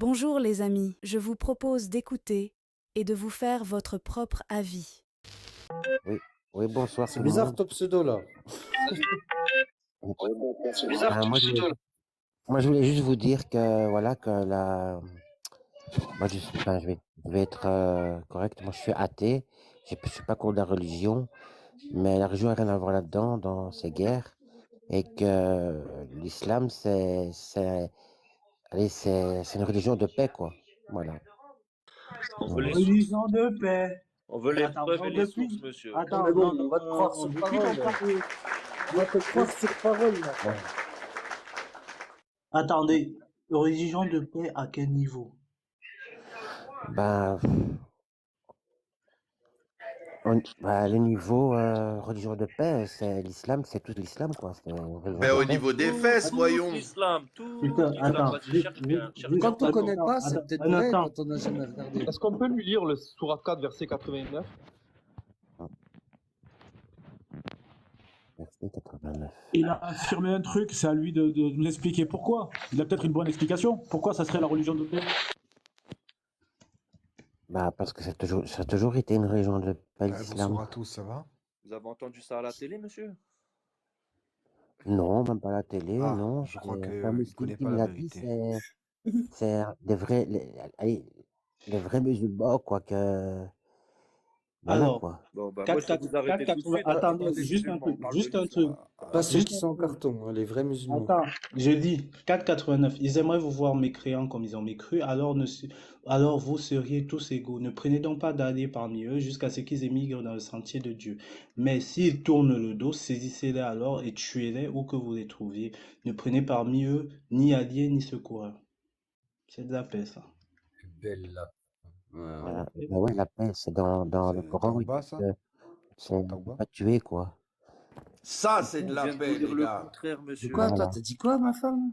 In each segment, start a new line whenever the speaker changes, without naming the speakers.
Bonjour les amis, je vous propose d'écouter et de vous faire votre propre avis.
Oui, oui, bonsoir
C'est
tout le
bizarre
monde.
ton pseudo là.
Moi, je voulais juste vous dire que voilà que moi je vais être correct. Moi, je suis athée. Je suis pas contre la religion, mais la religion n'a rien à voir là-dedans, dans ces guerres, et que l'islam c'est une religion de paix, quoi. Voilà.
On veut les sources.
Religion de paix.
On veut
Mais
les
attends,
preuves et les sources, monsieur.
Non,
Attends,
mais bon,
non,
on va te croire sur
depuis
parole.
qu'on parle.
On va te croire sur parole là.
Attendez, religion de paix à quel niveau?
Ben, le niveau religion de paix, c'est l'islam, c'est tout l'islam, quoi. C'est une religion
Ben,
de
au
paix.
niveau des fesses, voyons.
L'islam, tout
Putain,
l'islam.
attends,
Vas-y,
juste,
cherche bien, cherche
juste,
bien.
Quand on connaît pas, c'est
attends,
peut-être
un
vrai
instant.
quand on n'a jamais regardé.
Est-ce qu'on peut lui lire le Sourate 4, verset 89?
Verset 89.
Il a affirmé un truc, c'est à lui de nous expliquer pourquoi. Il a peut-être une bonne explication. Pourquoi ça serait la religion de paix?
Bah, parce que ça a toujours été une religion de paix, l'islam.
Bonsoir à tous, ça va?
Vous avez entendu ça à la télé, monsieur?
Non, même pas à la télé,
Ah,
non.
je crois
C'est
qu'il
un
ne
musulman
connaît
qui
pas
me
la
l'a dit,
vérité.
c'est les vrais musulmans, quoi, que... Voilà,
Alors,
quoi.
Bon, bah, moi, je vais vous arrêter tout de
480,
suite.
attendez,
Attendez,
juste un
musulmans,
truc,
on parle
juste
de
un truc.
l'islam.
Pas ceux
Juste
qui
un
sont en
truc.
carton, hein, les vrais musulmans.
Attends, je dis 4,89. Ils aimeraient vous voir mécréants comme ils ont mécru, alors vous seriez tous égaux. Ne prenez donc pas d'alliés parmi eux jusqu'à ce qu'ils émigrent dans le sentier de Dieu. Mais s'ils tournent le dos, saisissez-les alors et tuez-les où que vous les trouviez. Ne prenez parmi eux ni alliés ni secoureurs. C'est de la paix, ça.
Belle là.
Voilà. Bah ouais, la paix, c'est dans le
C'est
Coran, il
Taouba,
dit
ça?
que
C'est
on ne peut
Taouba?
pas tuer, quoi.
Ça, c'est de
On
la
vient de
paix,
vous dire
les
le
gars.
contraire,
De
monsieur.
quoi, toi,
Voilà.
t'as dit quoi, ma femme?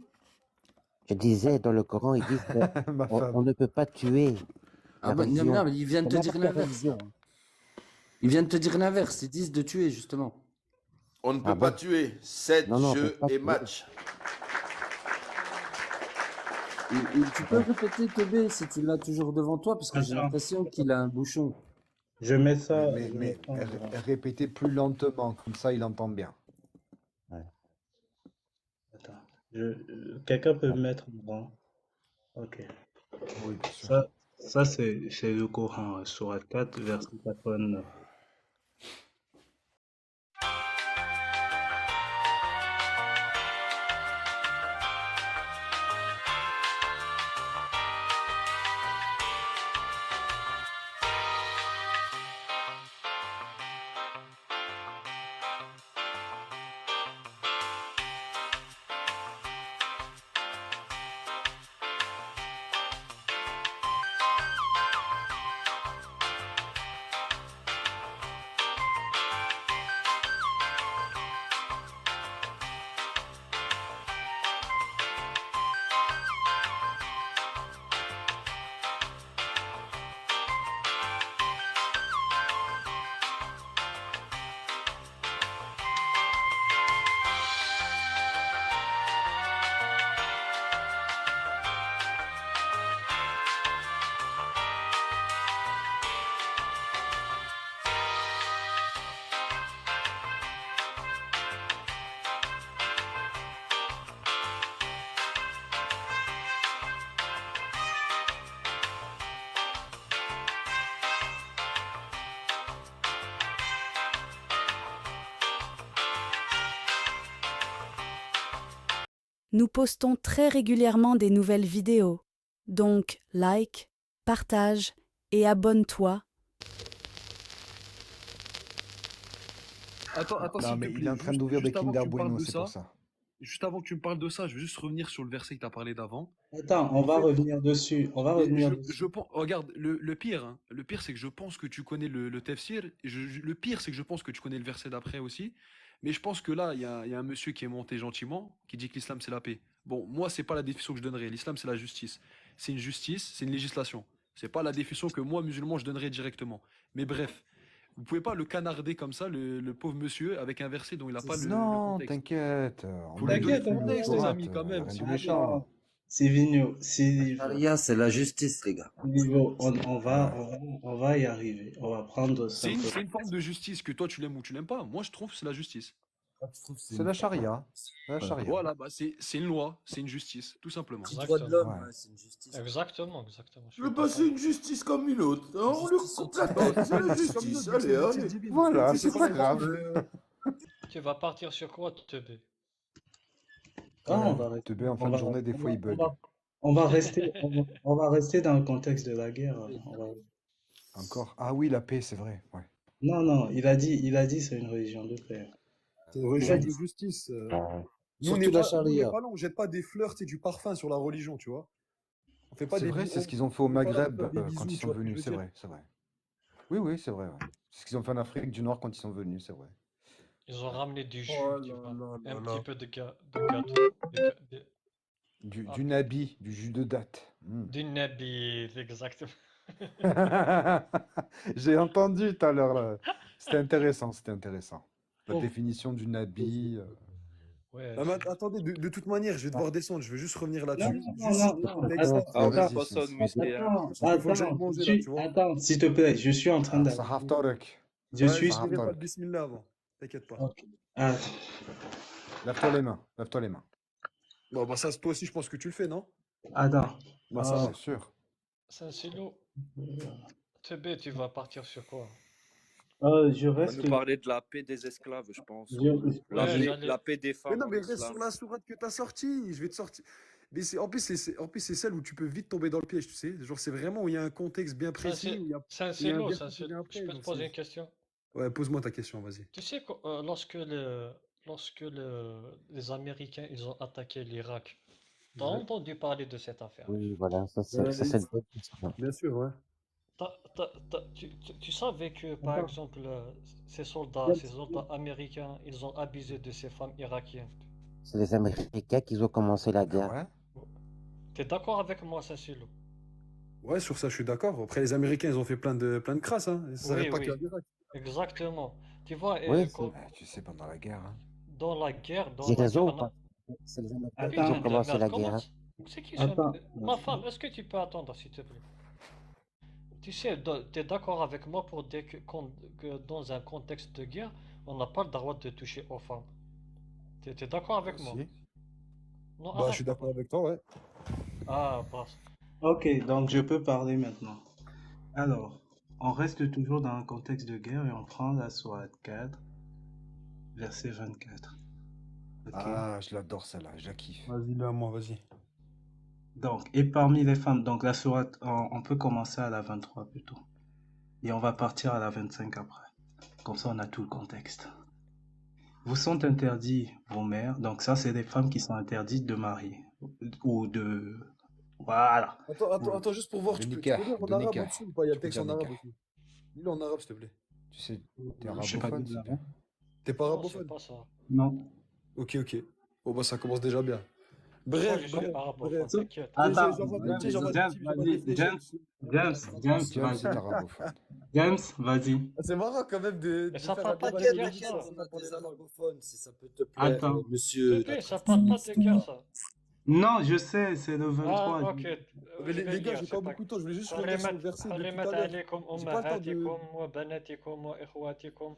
Je disais, dans le Coran, ils disent que
Ma
on
femme.
ne peut pas tuer
Ah
la
bah, non,
religion.
non, mais ils viennent
C'est
te dire
n'importe quelle
l'inverse.
religion.
Ils viennent te dire l'inverse. Ils disent de tuer, justement.
On ne peut
Ah
pas
bon?
tuer. 7
Non, on peut
jeux
pas
et
tuer.
match.
Tu peux répéter, TB, si tu l'as toujours devant toi, parce que j'ai
Attends,
l'impression qu'il a un bouchon.
je mets ça.
Mais,
je
mais,
mets ça en
mais
grand.
répétez plus lentement, comme ça il entend bien.
Ouais.
Attends. Quelqu'un peut mettre en grand. Ok.
Oui, bien sûr.
Ça c'est le Coran, Sourate 4, verset 89.
Nous postons très régulièrement des nouvelles vidéos, donc like, partage et abonne-toi.
Attends,
Non,
s'il te
mais il
plaît,
est en train d'ouvrir des
juste avant que
Kinder
tu me parles
Bueno,
de
c'est pour
ça,
ça.
juste avant que tu me parles de ça, je veux juste revenir sur le verset que tu as parlé d'avant.
Attends, on
En
va
fait,
revenir dessus. On va
mais
revenir
je
dessus.
pense, regarde, le pire, hein, le pire, c'est que je pense que tu connais le tafsir. Le pire, c'est que je pense que tu connais le verset d'après aussi. Mais je pense que là, il y a un monsieur qui est monté gentiment, qui dit que l'islam, c'est la paix. Bon, moi, c'est pas la définition que je donnerais. L'islam, c'est la justice. C'est une justice, c'est une législation. C'est pas la définition que moi, musulman, je donnerais directement. Mais bref, vous pouvez pas le canarder comme ça, le pauvre monsieur, avec un verset dont il n'a pas le
Non,
contexte.
t'inquiète.
Faut
On
lui
a
donner
dit
le
T'inquiète,
contexte, les
Sourate,
amis, quand même.
rien
S'il
de
vous plaît.
méchant.
Vigno,
Charia, c'est la justice, les gars.
on va y arriver. On va prendre
C'est une,
simplement.
c'est une forme de justice que toi tu l'aimes ou tu l'aimes pas. Moi je trouve que c'est la justice.
C'est la charia. C'est la charia.
Voilà, bah c'est une loi, c'est une justice, tout simplement.
Petit droit de l'homme,
Ouais.
ouais, c'est une justice.
Exactement. Je suis
Le
d'accord.
c'est une justice comme une autre. Hein, on lui
Justice
coupe la
sociale.
tête, c'est la justice. Allez, allez.
Voilà, c'est pas grave.
Tu vas partir sur quoi, Teubé?
On va rester,
Teubé, en fin
on
de
va,
journée, des
on
fois,
va,
il bug.
on va rester dans le contexte de la guerre.
Encore. Ah oui, la paix, c'est vrai. Ouais.
Non, il a dit c'est une religion de paix.
C'est une religion
Ouais.
de justice. Nous,
Surtout
on n'est
la
pas, nous, on n'est
charia.
pas là, on jette pas des fleurs, du parfum sur la religion, tu vois. On fait pas
C'est
des
vrai,
bisous.
c'est ce qu'ils ont fait au
on fait pas là
Maghreb
pour faire des
quand
bisous,
ils
tu
sont
vois ce que je
venus,
veux
c'est
dire?
vrai, c'est vrai. Oui, c'est vrai. Ouais. C'est ce qu'ils ont fait en Afrique du Nord quand ils sont venus, c'est vrai.
Ils ont ramené du jus,
Oh
tu
là
vois.
là là
Un
là.
petit peu de gâteau. Ah,
Du nabi, du jus de date.
du nabi, exactement.
J'ai entendu tout à l'heure là. C'était intéressant, c'était intéressant. La
Oh.
définition du nabi.
Ouais,
Ah, mais attendez, de toute manière, je vais devoir descendre, je veux juste revenir là-dessus. Juste
Non.
contexte.
Ah,
Vas-y,
pas ça, musclé, hein.
Il faut que j'aille manger là, tu vois.
Attends, s'il te plaît, je suis en train
Ah,
d'aller.
ça haftarek.
Je
Ouais,
suis
je
ça
sur.
dirai pas le
haftarek.
bismillah avant. T'inquiète pas.
Ok. Ah,
Lave-toi les mains, lave-toi les mains.
Bon, bah ça, toi aussi, je pense que tu le fais, non?
attends.
Bah ça
Ah,
va.
C'est sûr.
Saint-Silo, Teubé, tu vas partir sur quoi?
Je
On va
reste.
nous parler de la paix des esclaves, je pense.
Je-
La,
Ouais,
paix,
j'allais.
la paix des
Mais
femmes
non,
en
mais reste
islam.
sur la sourate que t'as sortie. Je vais te sortir. Mais en plus, c'est celle où tu peux vite tomber dans le piège, tu sais. Genre, c'est vraiment où il y a un contexte bien précis, où il y a un
Saint-Silo,
verset qui vient
je
après.
peux te
Donc
poser
c'est...
une question?
Ouais, pose-moi ta question, vas-y.
Tu sais, lorsque les Américains ils ont attaqué l'Irak, t'as
Ouais.
entendu parler de cette affaire?
Oui, voilà, ça c'est une bonne question.
Bien sûr, ouais.
Tu savais que, par
Attends.
exemple, ces soldats américains, ils ont abusé de ces femmes irakiennes.
C'est les Américains qui ont commencé la
Ah
guerre.
ouais?
T'es d'accord avec moi, Saint-Silo?
Ouais, sur ça, je suis d'accord. Après, les Américains, ils ont fait plein de crasses, hein. Ça s'arrête
Oui,
pas
oui,
qu'à l'Irak.
exactement. Tu vois,
Oui,
Tu sais, pendant la guerre. Hein.
dans la guerre,
j'ai raison ou
on a-
pas? C'est les Américains qui
Attends.
ont
Putain de
commencé
merde,
la
comment
guerre.
c'est qui
Attends.
Ma femme, est-ce que tu peux attendre, s'il te plaît? Tu sais, t'es d'accord avec moi pour dire que dans un contexte de guerre, on n'a pas le droit de toucher aux femmes. T'es d'accord avec moi?
Si.
Non,
Bah, je
arrête,
suis
papa.
d'accord avec toi, ouais.
Ah, passe.
Ok, donc je peux parler maintenant. Alors, on reste toujours dans un contexte de guerre et on prend la sourate 4, verset 24. Ok.
Ah, je l'adore celle-là, je la kiffe.
Vas-y, là, moi, vas-y.
Donc, et parmi les femmes, donc la sourate, on peut commencer à la 23 plutôt. Et on va partir à la 25 après. Comme ça, on a tout le contexte. Vous sont interdits vos mères. Donc ça, c'est des femmes qui sont interdites de marier. Ou de... Voilà.
Attends, juste pour voir,
De
tu peux
nikah,
lire en
de
arabe
nikah.
au-dessus ou pas? Il y a
Tu
le
peux
texte
dire
en arabe
nikah.
aussi. Lis-le en arabe, s'il te plaît.
Tu sais, t'es
Je sais pas
arabophone,
dire
c'est bien.
T'es pas
Non, c'est
arabophone?
pas ça.
Non.
Ok. Bon, bah, ça commence déjà bien.
Moi,
Bref,
je suis arabophone,
bref.
t'inquiète.
Attends,
J'envoie
James,
des
James,
types, j'envoie des
vas-y,
fléchettes.
James,
James,
vas-y.
c'est arabophone.
James, vas-y.
Ah, c'est marrant quand même de
Mais ça
faire
parle
un
pas
débat
de
sur
guerre,
le
ça.
guerre,
On a des arabophones, si ça peut te plaire,
Attends.
monsieur.
Teubé, ça parle pas de guerre, ça.
Non, je sais, c'est le 23.
Ah, ok.
Mais
Je vais
les gars,
lire,
j'ai
c'est
pas
pas
beaucoup de temps, je voulais juste revenir sur le verset depuis tout
حرمت
à l'heure.
عليكم
J'ai pas le temps de...
أمهاتكم وبناتكم وإخواتكم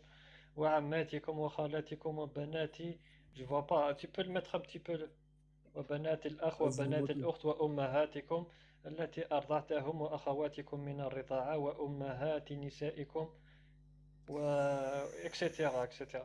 وعماتكم وخالاتكم وبناتي. Je vois pas, tu peux le mettre un petit peu. وبنات الأخ
Vas-y,
وبنات
montre-le.
الأخت وأمهاتكم التي أرضعتهم وأخواتكم من الرضاعة وأمهات نسائكم و etc. etc.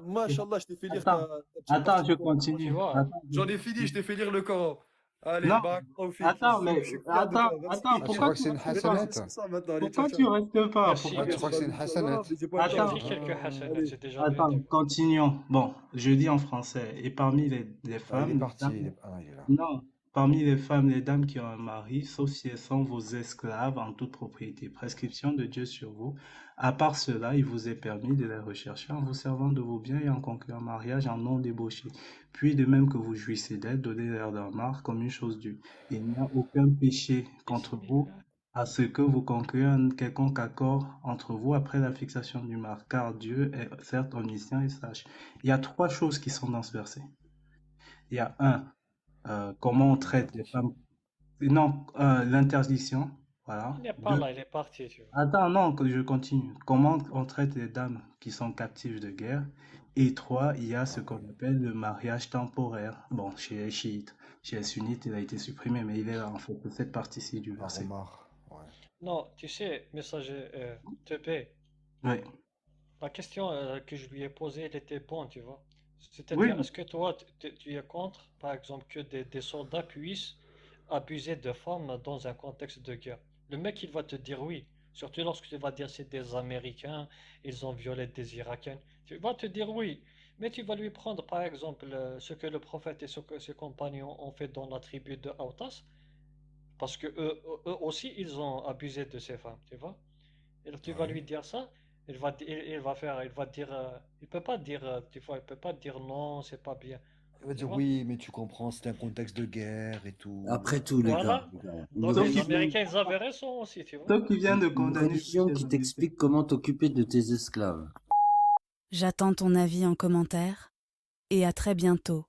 Machallah, je t'ai fait lire
Attends,
ta petite
Attends,
partie
je
de Coran.
continue.
Tu vois.
Attends,
J'en ai fini, je t'ai fait lire le Coran. Allez,
Non,
bah, profite.
attends, mais
Je suis fier de toi.
attends,
Vas-y.
attends,
Ah, tu
pourquoi
crois que
tu
c'est une
restes
Allez,
pas?
hasanat?
c'est ça maintenant, allez,
Pourquoi
ciao,
tu
ciao.
restes pas?
Merci,
Pourquoi
Ah, tu
tu...
crois que c'est une hasanat?
J'ai pas le
J'ai
temps.
Attends,
pris quelques hasanats,
Allez.
c'est déjà bien.
attends, continuons. Bon, je dis en français. Et parmi les
Ah, il est
femmes,
parti. Ah, non, il est là.
non, parmi les femmes, les dames qui ont un mari, sauf si elles sont vos esclaves en toute propriété, prescription de Dieu sur vous. À part cela, il vous est permis de les rechercher en vous servant de vos biens et en concluant un mariage en non débauché. Puis, de même que vous jouissez d'elles, donnez-leur leur marque comme une chose due. Il n'y a aucun péché contre vous à ce que vous concluez un quelconque accord entre vous après la fixation du marque, car Dieu est certes omniscient et sage. Il y a trois choses qui sont dans ce verset. Il y a un, comment on traite les femmes. Non, l'interdiction, voilà.
Il n'est pas
2,
là, il est parti, tu vois.
attends, non, que je continue. Comment on traite les dames qui sont captives de guerre? Et 3, il y a ce qu'on appelle le mariage temporaire. Bon, chez les chiites. Chez les sunnites, il a été supprimé, mais il est là, en fait, cette partie-ci du
Par
verset.
Omar. Ouais.
Non, tu sais, messager TP,
Oui.
la question que je lui ai posée, elle était bonne, tu vois.
Oui.
C'est-à-dire, est-ce que toi, tu es contre, par exemple, que des soldats puissent abuser de femmes dans un contexte de guerre? Le mec, il va te dire oui. Surtout lorsque tu vas dire c'est des Américains, ils ont violé des Irakiens. Tu vas te dire oui. Mais tu vas lui prendre, par exemple, ce que le prophète et ce que ses compagnons ont fait dans la tribu de Autas, parce que eux aussi, ils ont abusé de ces femmes, tu vois. Et tu vas
Ouais.
lui dire ça, il va dire, il peut pas dire, tu vois, il peut pas dire non, c'est pas bien,
Il va
tu
dire
vois.
oui, mais tu comprends, c'était un contexte de guerre et tout.
Après tout, les
Voilà.
gars,
Donc les Américains, ils avaient raison aussi, tu vois.
Donc, il vient de
une
condamner
religion
toutes
qui
les
t'explique comment t'occuper de tes esclaves.
J'attends ton avis en commentaire et à très bientôt.